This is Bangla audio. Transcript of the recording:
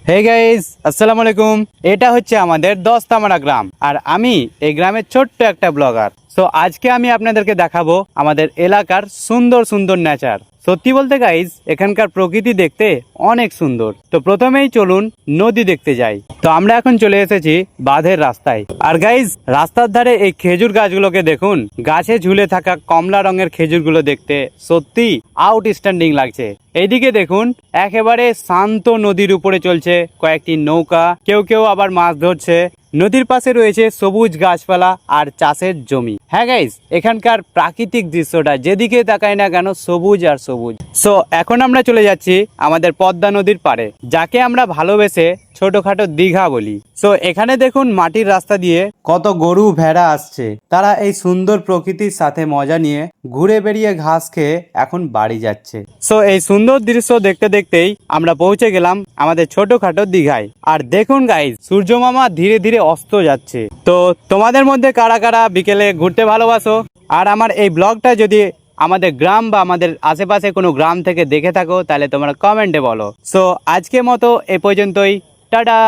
হে গাইস, আসসালামু আলাইকুম। এটা হচ্ছে আমাদের দস্তামারা গ্রাম, আর আমি এই গ্রামের ছোট্ট একটা ব্লগার। সো আজকে আমি আপনাদেরকে দেখাবো আমাদের এলাকার সুন্দর সুন্দর নেচার। সত্যি বলতে গাইস, এখানকার প্রকৃতি দেখতে অনেক সুন্দর। তো প্রথমেই চলুন নদী দেখতে যাই। তো আমরা এখন চলে এসেছি বাঁধের রাস্তায়। আর গাইস, রাস্তার ধারে এই খেজুর গাছগুলোকে দেখুন। গাছে ঝুলে থাকা কমলা রঙের খেজুরগুলো দেখতে সত্যি আউটস্ট্যান্ডিং লাগছে। এইদিকে দেখুন, একেবারে শান্ত নদীর উপরে চলছে কয়েকটি নৌকা, কেউ কেউ আবার মাছ ধরছে। নদীর পাশে রয়েছে সবুজ গাছপালা আর চাষের জমি। হ্যাঁ গাইস, এখানকার প্রাকৃতিক দৃশ্যটা যেদিকে তাকাই না কেন সবুজ আর সবুজ। সো এখন আমরা চলে যাচ্ছি আমাদের পদ্মা নদীর পাড়ে, যাকে আমরা ভালোবেসে ছোটখাটো দীঘা বলি। সো এখানে দেখুন, মাটির রাস্তা দিয়ে কত গরু ভেড়া আসছে। তারা এই সুন্দর প্রকৃতির সাথে মজা নিয়ে ঘুরে বেরিয়ে ঘাস খেয়ে এখন বাড়ি যাচ্ছে। সো এই সুন্দর দৃশ্য দেখতে দেখতেই আমরা পৌঁছে গেলাম আমাদের ছোটখাটো দীঘায়। আর দেখুন গাইস, সূর্য মামা ধীরে ধীরে অস্ত যাচ্ছে। তো তোমাদের মধ্যে কারা কারা বিকেলে ঘুরতে ভালোবাসো, আর আমার এই ব্লগটা যদি আমাদের গ্রাম বা আমাদের আশেপাশে কোনো গ্রাম থেকে দেখে থাকো, তাহলে তোমরা কমেন্টে বলো। সো আজকের মতো এ পর্যন্তই। টাটা।